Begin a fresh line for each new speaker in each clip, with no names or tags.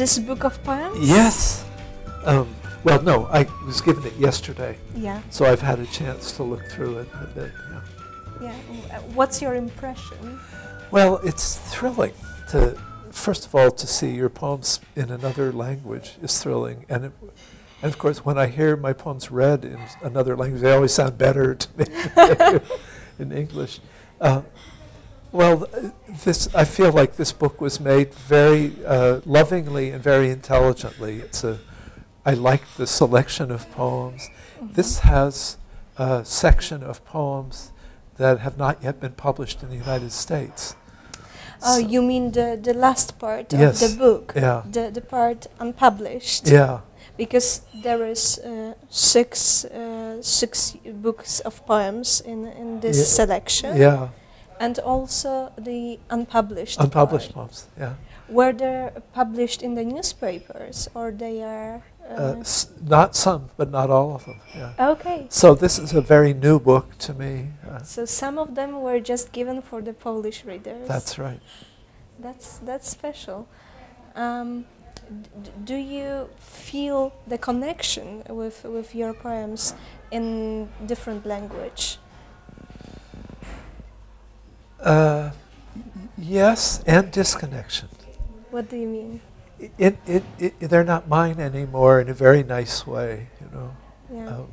this book of poems?
Yes. Well, no, I was given it yesterday.
Yeah.
So I've had a chance to look through it a bit.
Yeah. What's your impression?
Well, it's thrilling to, first of all, to see your poems in another language is thrilling. And of course, when I hear my poems read in another language, they always sound better to me in English. Well, I feel like this book was made very lovingly and very intelligently. I like the selection of poems. Mm-hmm. This has a section of poems that have not yet been published in the United States.
Oh, so you mean the last part
yes,
of the book?
Yeah.
The part unpublished?
Yeah.
Because there is six books of poems in this selection.
Yeah.
And also the unpublished
poems, yeah.
Were they published in the newspapers, or they are...
not some, but not all of them, yeah.
Okay.
So this is a very new book to me.
So some of them were just given for the Polish readers.
That's right.
That's special. Do you feel the connection with your poems in different language?
Yes, and disconnection.
What do you mean?
They're not mine anymore in a very nice way, you know.
Yeah.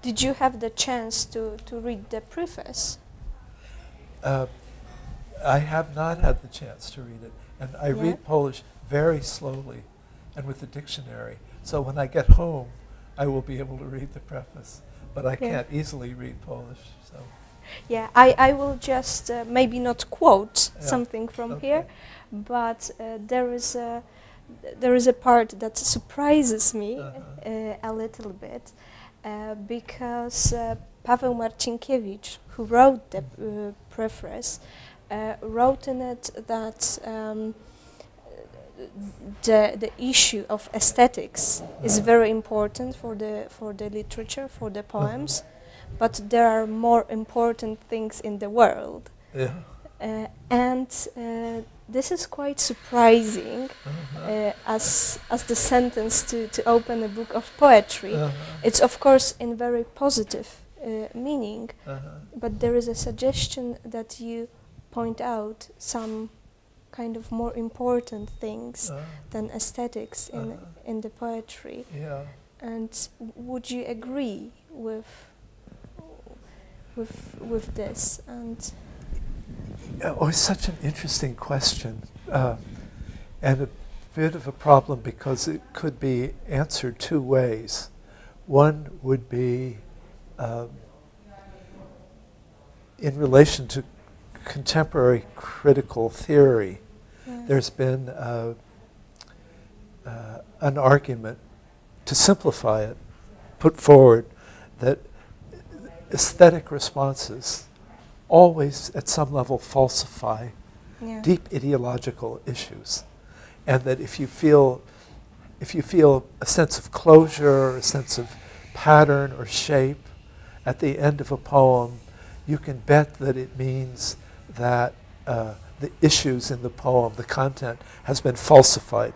Did you have the chance to read the preface?
I have not had the chance to read it, and I read Polish very slowly and with the dictionary. So when I get home, I will be able to read the preface, but I can't easily read Polish. So.
Yeah, I will just maybe not quote something from here, but there is a part that surprises me a little bit because Paweł Marcinkiewicz, who wrote the preface, wrote in it that the issue of aesthetics is very important for the literature, for the poems, but there are more important things in the world.
Yeah.
And this is quite surprising as the sentence to open a book of poetry. It's of course in very positive meaning, but there is a suggestion that you point out some kind of more important things than aesthetics in the poetry.
Yeah.
And would you agree with this? And
oh, it's such an interesting question, and a bit of a problem because it could be answered two ways. One would be in relation to contemporary critical theory. There's been an argument, to simplify it, put forward that aesthetic responses always at some level falsify deep ideological issues, and that if you feel a sense of closure, a sense of pattern or shape at the end of a poem, you can bet that it means that the issues in the poem, the content, has been falsified.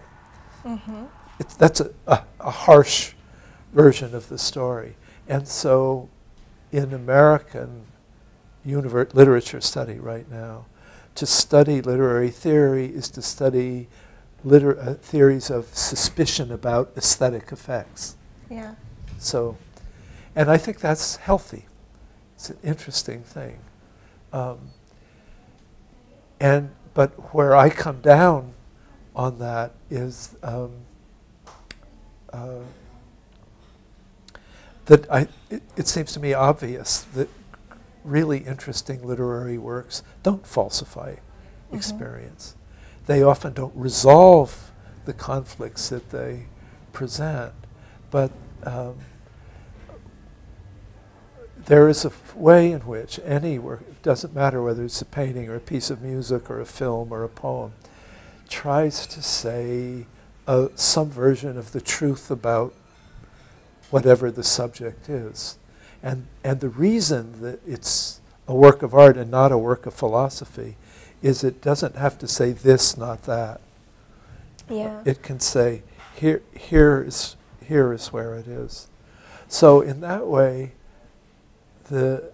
That's a harsh version of the story. And so in American literature study right now, to study literary theory is to study theories of suspicion about aesthetic effects.
yeah,
So, and I think that's healthy. It's an interesting thing. But where I come down on that is that it seems to me obvious that really interesting literary works don't falsify experience. They often don't resolve the conflicts that they present, but there is a way in which any work, it doesn't matter whether it's a painting or a piece of music or a film or a poem, tries to say some version of the truth about whatever the subject is. And the reason that it's a work of art and not a work of philosophy is it doesn't have to say this, not that.
Yeah.
It can say, here is where it is. So in that way, the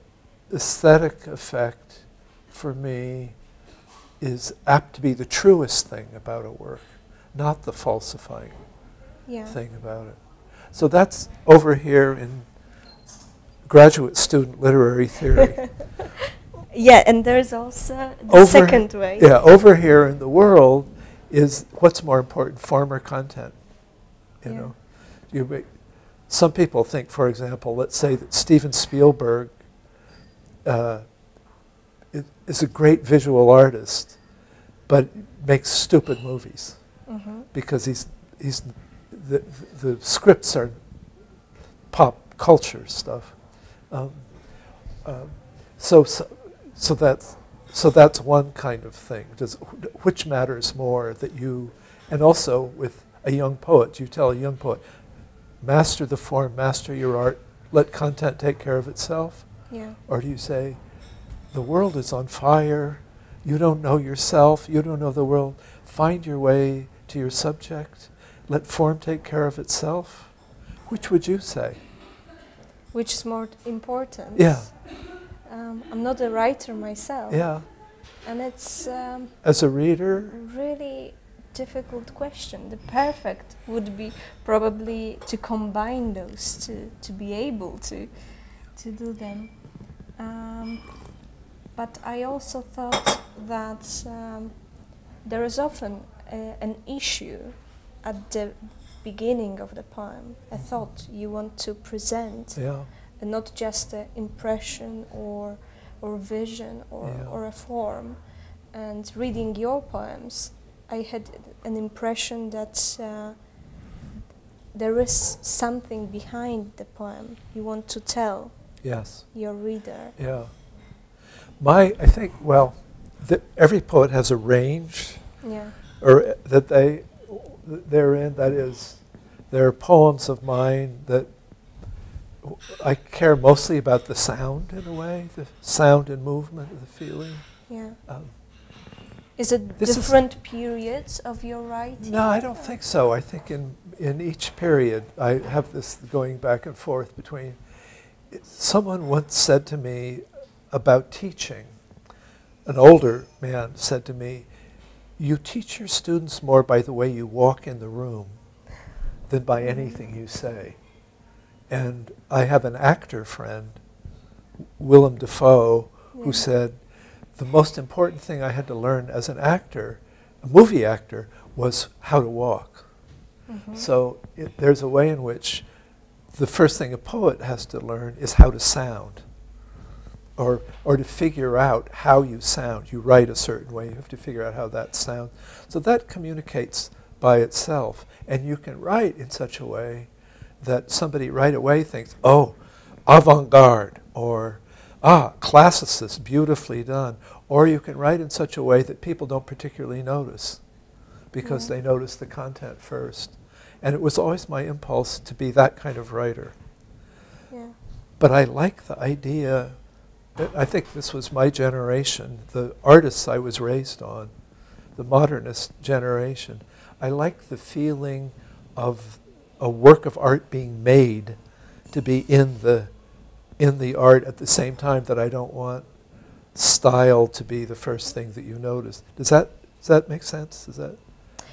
aesthetic effect for me is apt to be the truest thing about a work, not the falsifying thing about it. So that's over here in graduate student literary theory.
Yeah, and there's also the second way.
Yeah, over here in the world is what's more important, form or content. You know, some people think, for example, let's say that Steven Spielberg is a great visual artist, but makes stupid movies because the scripts are pop culture stuff. So that's one kind of thing. Which matters more that you, and also with a young poet, you tell a young poet, master the form, master your art, let content take care of itself?
Yeah.
Or do you say, the world is on fire, you don't know yourself, you don't know the world, find your way to your subject, let form take care of itself? Which would you say?
Which is more important?
Yeah.
I'm not a writer myself.
Yeah.
And it's
as a reader?
Really difficult question. The perfect would be probably to combine those, to be able to do them. But I also thought that there is often an issue at the beginning of the poem, a thought you want to present, and not just an impression or vision or a form. And reading your poems, I had an impression that there is something behind the poem you want to tell your reader.
Yeah. I think, well, every poet has a range, or that they're in. That is, there are poems of mine that I care mostly about the sound in a way, the sound and movement, the feeling.
Yeah. Is it different periods of your writing?
No, I don't think so. I think in each period, I have this going back and forth between. Someone once said to me about teaching, an older man said to me, you teach your students more by the way you walk in the room than by anything you say. And I have an actor friend, Willem Dafoe, who said, the most important thing I had to learn as an actor, a movie actor, was how to walk. So there's a way in which the first thing a poet has to learn is how to sound, or to figure out how you sound. You write a certain way, you have to figure out how that sounds. So that communicates by itself. And you can write in such a way that somebody right away thinks, oh, avant-garde, or classicist, beautifully done. Or you can write in such a way that people don't particularly notice because they notice the content first. And it was always my impulse to be that kind of writer.
Yeah.
But I like the idea, I think this was my generation, the artists I was raised on, the modernist generation. I like the feeling of a work of art being made to be in the art at the same time that I don't want style to be the first thing that you notice. Does that make sense? Is that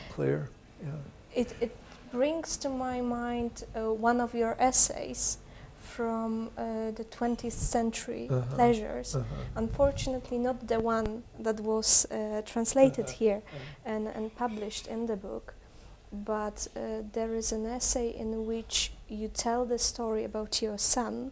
clear? Yeah.
It brings to my mind one of your essays from the 20th century, Pleasures. Unfortunately, not the one that was translated here and published in the book, but there is an essay in which you tell the story about your son,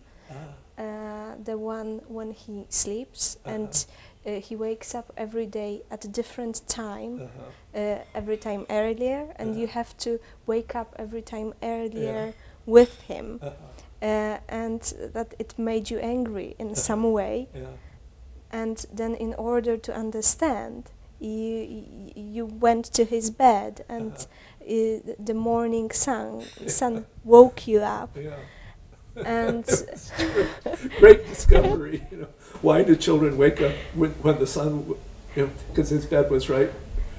the one when he sleeps and he wakes up every day at a different time, every time earlier, and you have to wake up every time earlier with him. And that it made you angry in some way, and then in order to understand, you went to his bed, and the morning sun woke you up, And
great discovery. You know, why do children wake up when the sun? Because his bed was right,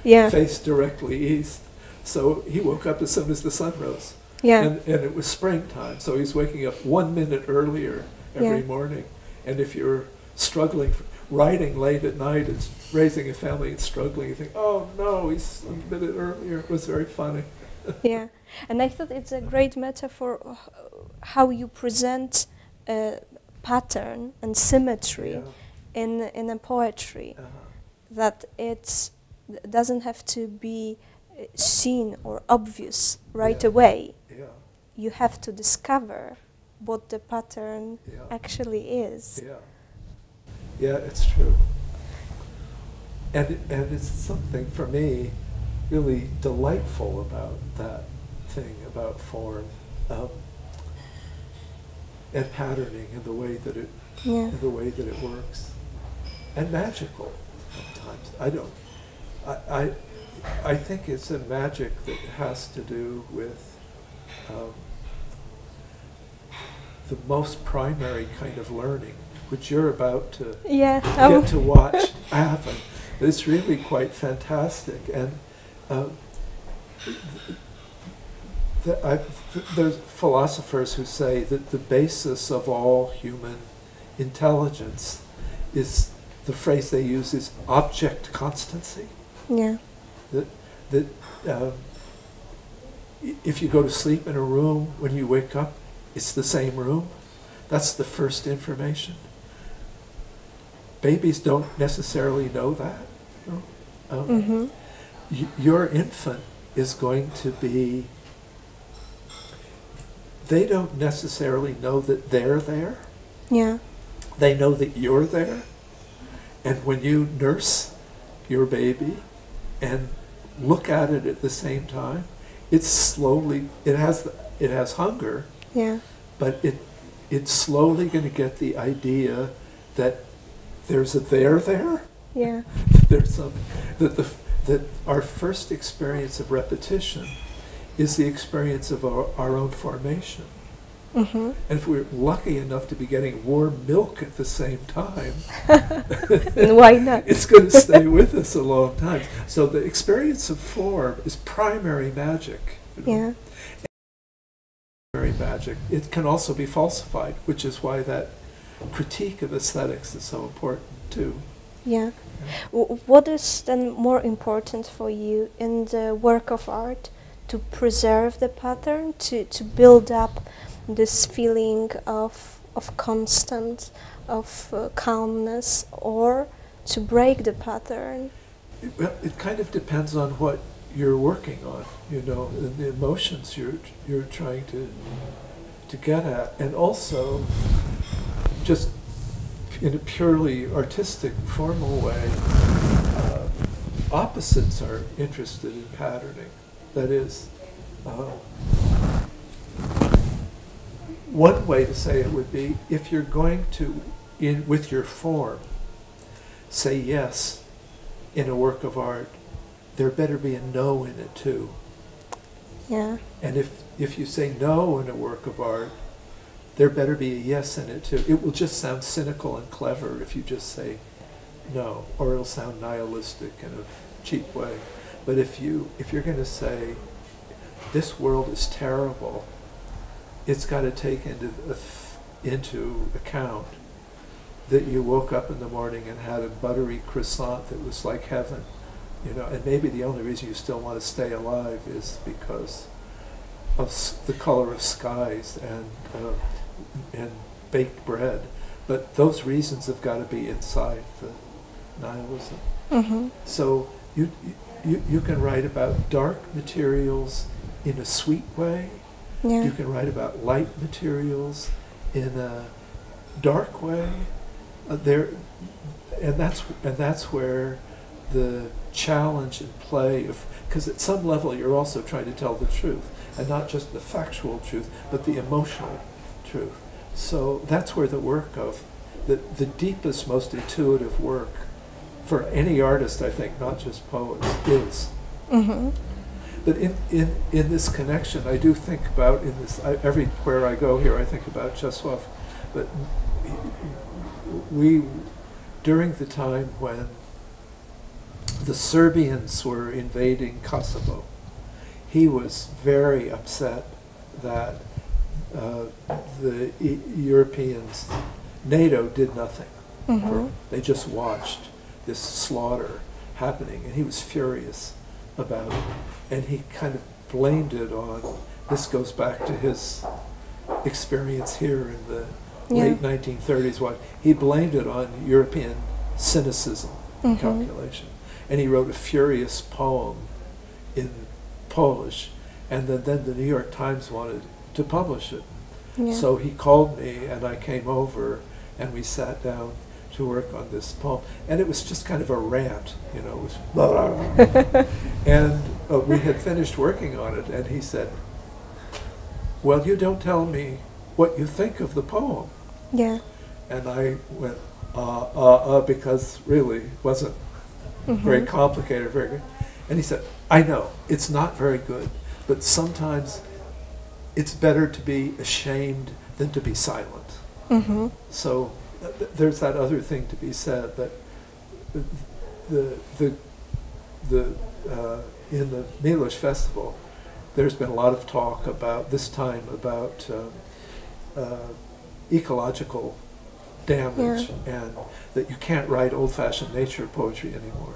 faced directly east. So he woke up as soon as the sun rose.
Yeah.
And it was springtime, so he's waking up 1 minute earlier every morning. And if you're struggling, writing late at night, it's raising a family and struggling, you think, oh no, he's a minute earlier. It was very funny.
Yeah, and I thought it's a great metaphor how you present pattern and symmetry in a poetry, that it doesn't have to be seen or obvious right away. Yeah. You have to discover what the pattern actually is.
Yeah. Yeah, it's true. And it's something for me really delightful about that thing, about form and patterning in the way that it in the way that it works, and magical sometimes. I think it's a magic that has to do with the most primary kind of learning, which you're about to get to watch happen. It's really quite fantastic, and there's philosophers who say that the basis of all human intelligence is, the phrase they use is object constancy.
Yeah.
That if you go to sleep in a room, when you wake up, it's the same room. That's the first information. Babies don't necessarily know that. Your infant is going to be, they don't necessarily know that they're there.
Yeah.
They know that you're there. And when you nurse your baby and look at it at the same time, it's slowly, it has hunger.
Yeah.
But it's slowly going to get the idea that there's a there.
Yeah.
There's some that our first experience of repetition is the experience of our own formation. Mm-hmm. And if we're lucky enough to be getting warm milk at the same time,
why not?
It's going to stay with us a long time. So the experience of form is primary magic.
Yeah.
Primary magic. It can also be falsified, which is why that critique of aesthetics is so important too.
Yeah. What is then more important for you in the work of art? To preserve the pattern, to build up this feeling of constant, of calmness, or to break the pattern?
Well, it kind of depends on what you're working on, and the emotions you're trying to get at, and also just in a purely artistic, formal way, opposites are interested in patterning. That is, one way to say it would be, if you're going to, with your form, say yes in a work of art, there better be a no in it too.
Yeah.
And if you say no in a work of art, there better be a yes in it too. It will just sound cynical and clever if you just say no, or it'll sound nihilistic in a cheap way. But if you're going to say, this world is terrible, it's got to take into account that you woke up in the morning and had a buttery croissant that was like heaven, and maybe the only reason you still want to stay alive is because of the color of skies and baked bread. But those reasons have got to be inside the nihilism. Mm-hmm. So you can write about dark materials in a sweet way. Yeah. You can write about light materials in a dark way. And that's where the challenge and play of, because at some level you're also trying to tell the truth, and not just the factual truth, but the emotional truth. So that's where the work of the deepest, most intuitive work for any artist, I think, not just poets, is. Mm-hmm. But in this connection, I do think about, everywhere I go here, I think about Czesław. But during the time when the Serbians were invading Kosovo, he was very upset that the Europeans, NATO did nothing. They just watched this slaughter happening, and he was furious about it. And he kind of blamed it on, this goes back to his experience here in the late 1930s. He blamed it on European cynicism calculation. And he wrote a furious poem in Polish, and then the New York Times wanted to publish it. Yeah. So he called me, and I came over, and we sat down to work on this poem. And it was just kind of a rant, it was blah, blah, blah. And we had finished working on it, and he said, well, you don't tell me what you think of the poem. Yeah. And I went, because really it wasn't very complicated, very good. And he said, I know, it's not very good, but sometimes it's better to be ashamed than to be silent. So there's that other thing to be said, that in the Miloš Festival, there's been a lot of talk about this time about ecological damage, and that you can't write old-fashioned nature poetry anymore.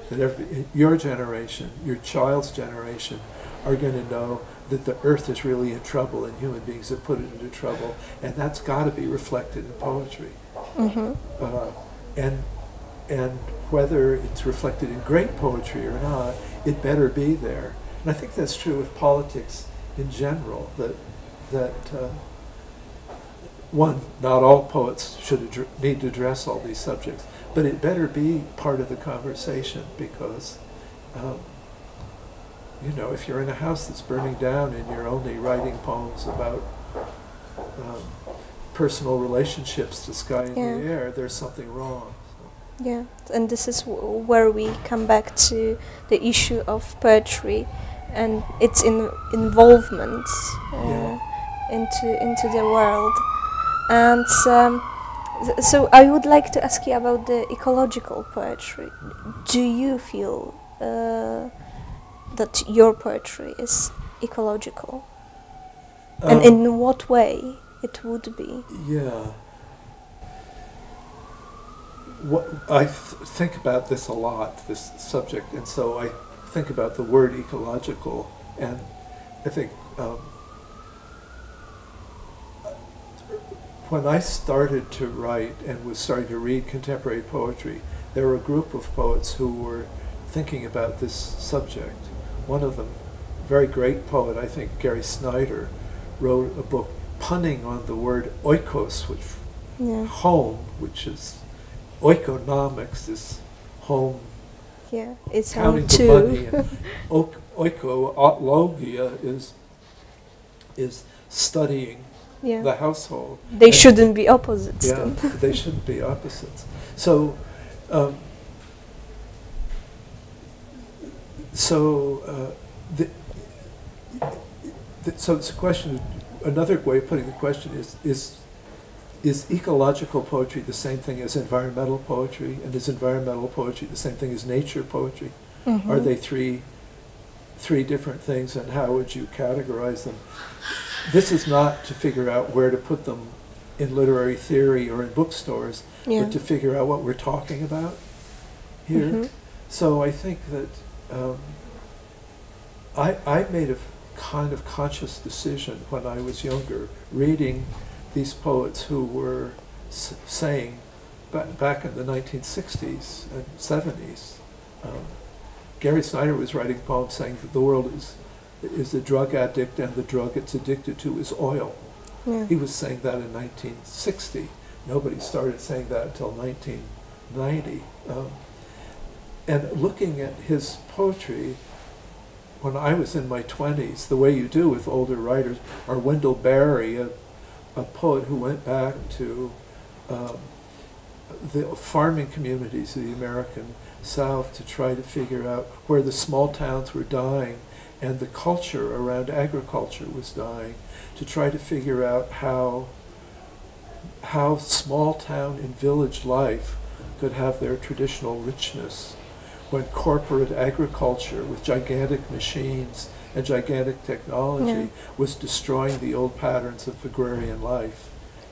That your generation, your child's generation, are going to know that the earth is really in trouble and human beings have put it into trouble, and that's got to be reflected in poetry. And whether it's reflected in great poetry or not, it better be there. And I think that's true with politics in general, that one, not all poets should need to address all these subjects, but it better be part of the conversation, because if you're in a house that's burning down and you're only writing poems about personal relationships to sky in the air, there's something wrong. So.
Yeah, and this is where we come back to the issue of poetry and its involvement into the world. And so I would like to ask you about the ecological poetry. Do you feel that your poetry is ecological? And in what way it would be?
Yeah. I think about this a lot, this subject, and so I think about the word ecological, and I think when I started to write and was starting to read contemporary poetry, there were a group of poets who were thinking about this subject. One of them, a very great poet, I think, Gary Snyder, wrote a book punning on the word oikos, which home, which is oikonomics, is home.
Yeah, it's
counting
home
the
too.
money. And oikologia is studying the household.
They shouldn't be opposites.
Yeah, they shouldn't be opposites. So, so it's a question. Another way of putting the question is ecological poetry the same thing as environmental poetry, and is environmental poetry the same thing as nature poetry? Are they three different things, and how would you categorize them? This is not to figure out where to put them in literary theory or in bookstores, but to figure out what we're talking about here. So I think that I made a kind of conscious decision when I was younger, reading these poets who were saying, back in the 1960s and 70s, Gary Snyder was writing poems saying that the world is a drug addict, and the drug it's addicted to is oil. He was saying that in 1960. Nobody started saying that until 1990. And looking at his poetry, when I was in my 20s, the way you do with older writers, or Wendell Berry, a poet who went back to the farming communities of the American South to try to figure out where the small towns were dying and the culture around agriculture was dying, to try to figure out how small town and village life could have their traditional richness when corporate agriculture with gigantic machines and gigantic technology was destroying the old patterns of agrarian life.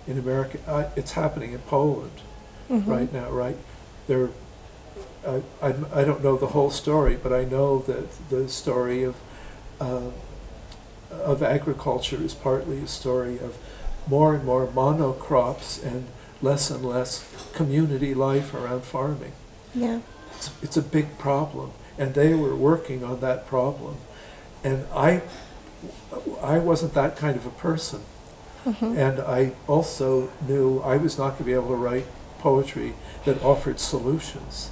In America, it's happening in Poland right now, right? I don't know the whole story, but I know that the story of agriculture is partly a story of more and more monocrops and less community life around farming.
Yeah.
It's a big problem, and they were working on that problem. And I wasn't that kind of a person. And I also knew I was not going to be able to write poetry that offered solutions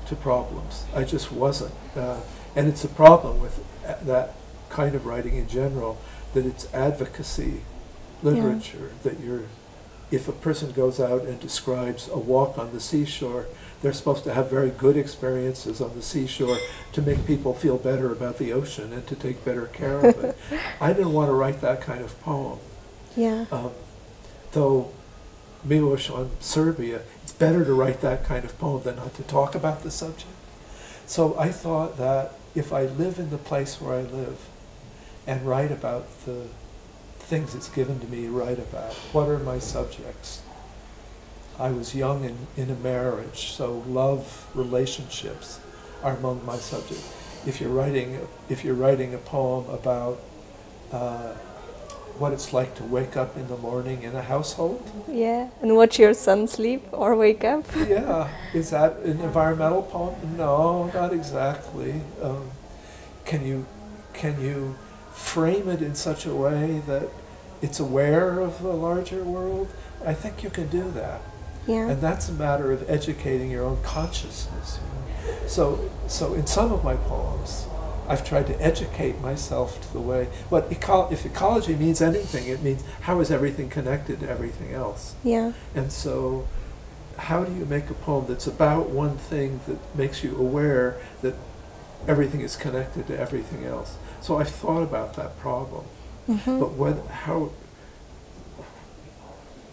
to problems. I just wasn't. And it's a problem with that kind of writing in general, that it's advocacy literature, that if a person goes out and describes a walk on the seashore, they're supposed to have very good experiences on the seashore to make people feel better about the ocean and to take better care of it. I didn't want to write that kind of poem.
Yeah.
Though Miłosz on Serbia, it's better to write that kind of poem than not to talk about the subject. So I thought that if I live in the place where I live and write about the things it's given to me to write about, what are my subjects? I was young and in a marriage, so love, relationships are among my subjects. If you're writing a poem about what it's like to wake up in the morning in a household.
Yeah, and watch your son sleep or wake up.
Yeah, is that an environmental poem? No, not exactly. Can you frame it in such a way that it's aware of the larger world? I think you can do that.
Yeah.
And that's a matter of educating your own consciousness. You know? So in some of my poems, I've tried to educate myself to the way, if ecology means anything, it means how is everything connected to everything else?
Yeah.
And so how do you make a poem that's about one thing that makes you aware that everything is connected to everything else? So I've thought about that problem. But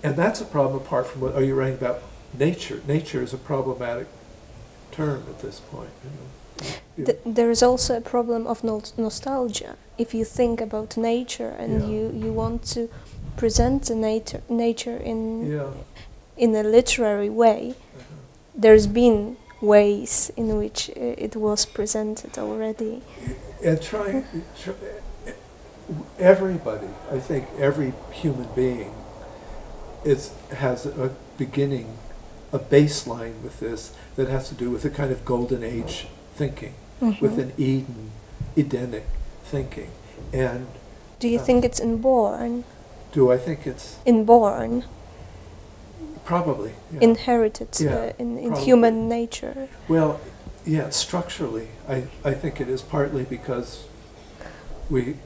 and that's a problem apart from are you writing about nature? Nature is a problematic term at this point. You know.
There is also a problem of nostalgia. If you think about nature and you want to present the nature in a literary way, there's been ways in which it was presented already.
And everybody, I think every human being has a beginning, a baseline with this that has to do with a kind of golden age thinking, with an Edenic thinking. And
do you think it's inborn?
Do I think it's
inborn?
Probably. Yeah.
Inherited in human nature.
Well, yeah, structurally, I think it is partly because we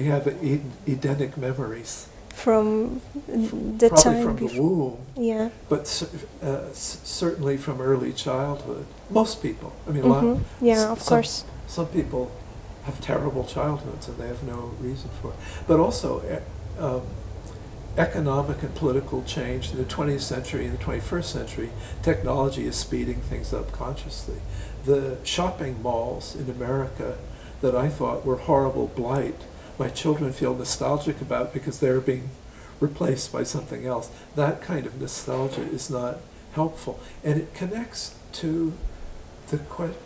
have Edenic memories. From the probably
time
from
before.
The womb,
yeah.
But certainly from early childhood. Most people. I mean,
of course.
Some people have terrible childhoods and they have no reason for it. But also, economic and political change in the 20th century and the 21st century, technology is speeding things up consciously. The shopping malls in America that I thought were horrible blight, my children feel nostalgic about because they're being replaced by something else. That kind of nostalgia is not helpful. And it connects to the question,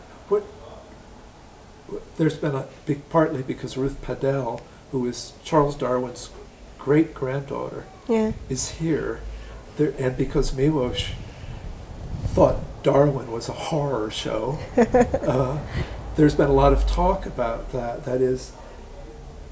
there's been a big, partly because Ruth Padel, who is Charles Darwin's great-granddaughter, is here, and because Miłosz thought Darwin was a horror show, there's been a lot of talk about that. That is,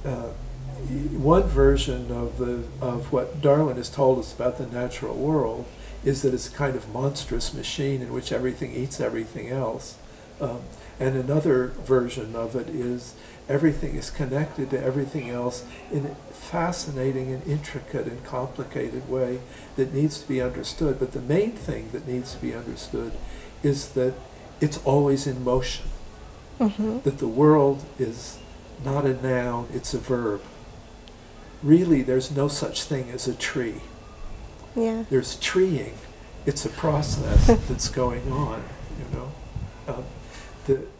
one version of what Darwin has told us about the natural world is that it's a kind of monstrous machine in which everything eats everything else. And another version of it is everything is connected to everything else in a fascinating and intricate and complicated way that needs to be understood. But the main thing that needs to be understood is that it's always in motion, that the world is not a noun, it's a verb. Really, there's no such thing as a tree.
Yeah.
There's treeing. It's a process that's going on, you know.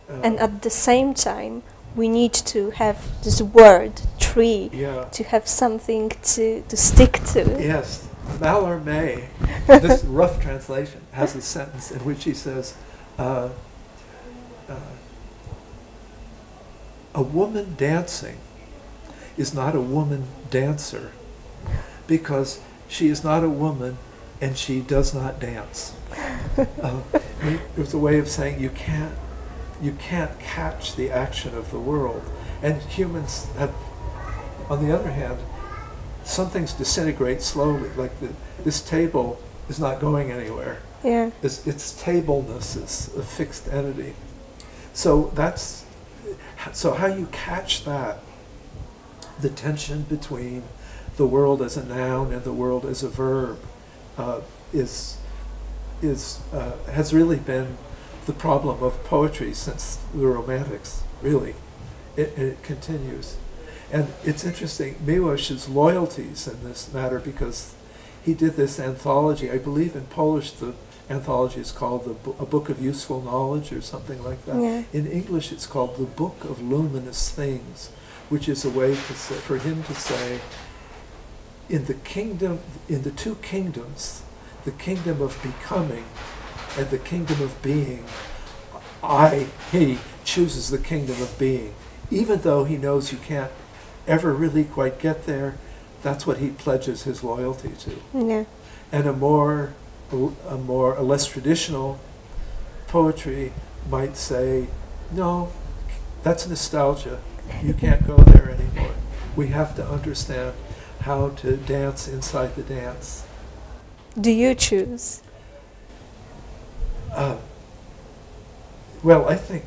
And at the same time, we need to have this word, tree,
yeah.
to have something to stick to.
Yes. Mallarmé, this rough translation, has a sentence in which he says, a woman dancing is not a woman dancer because she is not a woman and she does not dance. It was a way of saying you can't catch the action of the world. And humans have, on the other hand, some things disintegrate slowly, like this table is not going anywhere.
Yeah.
Its tableness is a fixed entity. So how you catch that, the tension between the world as a noun and the world as a verb, has really been the problem of poetry since the Romantics, really. It continues. And it's interesting, Miłosz's loyalties in this matter, because he did this anthology. I believe in Polish the anthology is called A Book of Useful Knowledge or something like that.
Yeah.
In English it's called The Book of Luminous Things, which is a way to say, for him to say, in the two kingdoms, the kingdom of becoming and the kingdom of being, he chooses the kingdom of being. Even though he knows you can't ever really quite get there, that's what he pledges his loyalty to.
Yeah.
And a less traditional poetry might say, no, that's nostalgia. You can't go there anymore. We have to understand how to dance inside the dance.
Do you choose?
Well, I think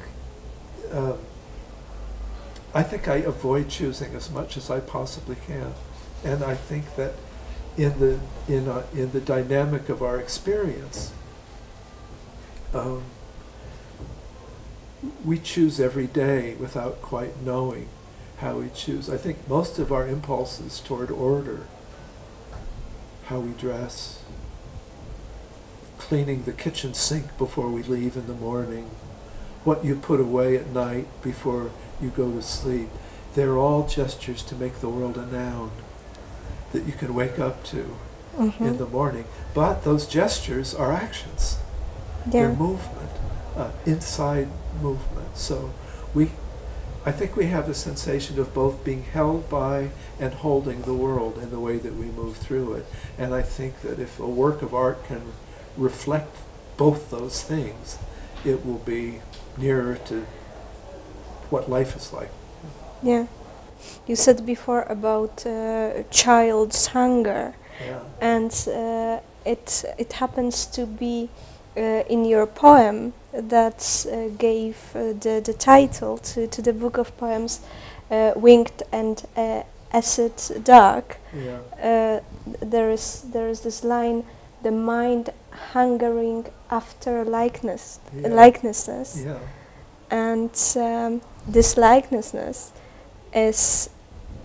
I avoid choosing as much as I possibly can, and I think that in the dynamic of our experience, we choose every day without quite knowing how we choose. I think most of our impulses toward order, how we dress, cleaning the kitchen sink before we leave in the morning, what you put away at night before you go to sleep, they're all gestures to make the world a noun that you can wake up to in the morning. But those gestures are actions.
Yeah.
They're movement, inside movement. So I think we have a sensation of both being held by and holding the world in the way that we move through it. And I think that if a work of art can reflect both those things, it will be nearer to what life is like.
Yeah. You said before about child's hunger,
Yeah.
and it happens to be in your poem that gave the title to the book of poems, Winged and Acid Dark.
Yeah.
There is this line, the mind hungering after likenesses,
Yeah.
and this likenesses is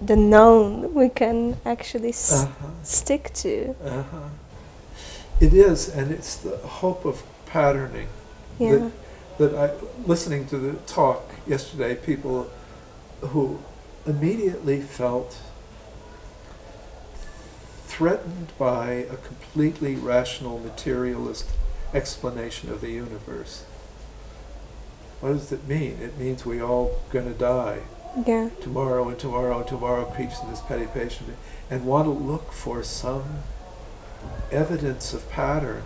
the known we can actually stick to.
It is, and it's the hope of patterning.
Yeah.
That listening to the talk yesterday, people who immediately felt threatened by a completely rational materialist explanation of the universe. What does it mean? It means we all gonna die.
Yeah.
Tomorrow and tomorrow and tomorrow creeps in this petty patient, and want to look for some evidence of pattern.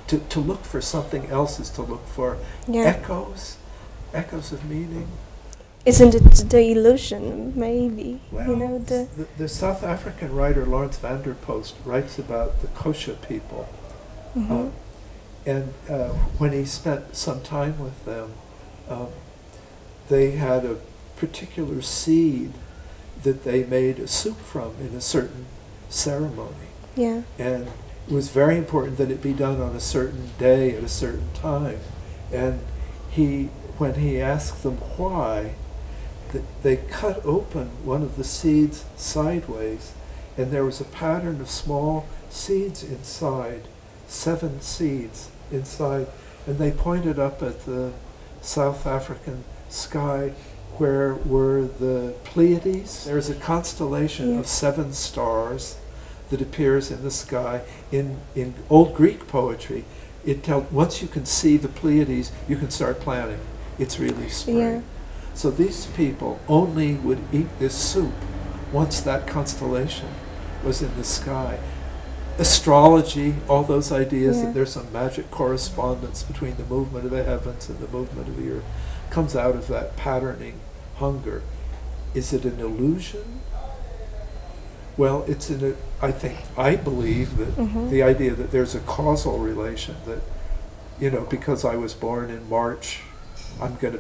To look for something else is to look for echoes of meaning.
Isn't it the illusion, maybe?
Well,
you know,
the South African writer Lawrence van der Post writes about the Kosha people. And when he spent some time with them, they had a particular seed that they made a soup from in a certain ceremony.
Yeah.
And it was very important that it be done on a certain day at a certain time. And when he asked them why, they cut open one of the seeds sideways, and there was a pattern of small seeds inside, 7 seeds inside, and they pointed up at the South African sky where were the Pleiades. There's a constellation of 7 stars that appears in the sky. In old Greek poetry, it tells once you can see the Pleiades, you can start planting. It's really spring.
Yeah.
So these people only would eat this soup once that constellation was in the sky. Astrology, all those ideas that there's some magic correspondence between the movement of the heavens and the movement of the earth, comes out of that patterning hunger. Is it an illusion? Well, it's I believe that the idea that there's a causal relation, that, you know, because I was born in March, I'm going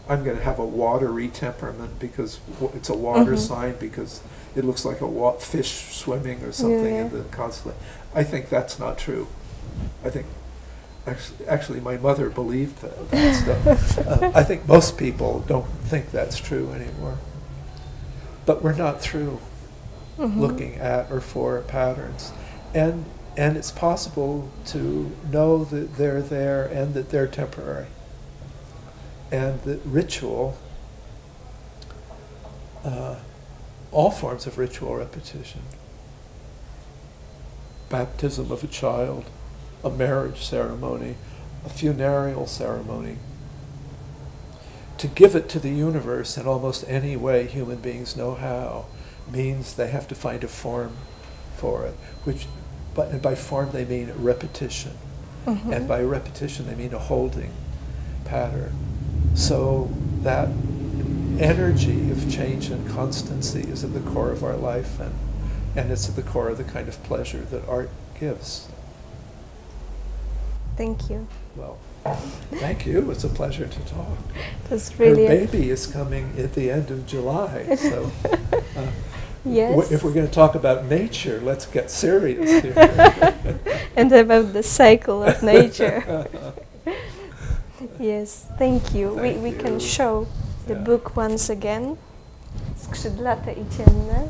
to have a watery temperament because it's a water sign, because it looks like a fish swimming or something in the constellation. I think that's not true. I think actually my mother believed that stuff. I think most people don't think that's true anymore. But we're not through looking at or for patterns. And it's possible to know that they're there and that they're temporary. And that ritual, all forms of ritual repetition, baptism of a child, a marriage ceremony, a funereal ceremony, to give it to the universe in almost any way human beings know how, means they have to find a form for it, and by form they mean repetition. And by repetition they mean a holding pattern. So that energy of change and constancy is at the core of our life, and it's at the core of the kind of pleasure that art gives.
Thank you.
Well, thank you. It's a pleasure to talk.
That's really
Her baby is coming at the end of July, so
yes.
If we're going to talk about nature, let's get serious here.
And about the cycle of nature. Yes, thank you. We can show the book once again. Skrzydlate I ciemne.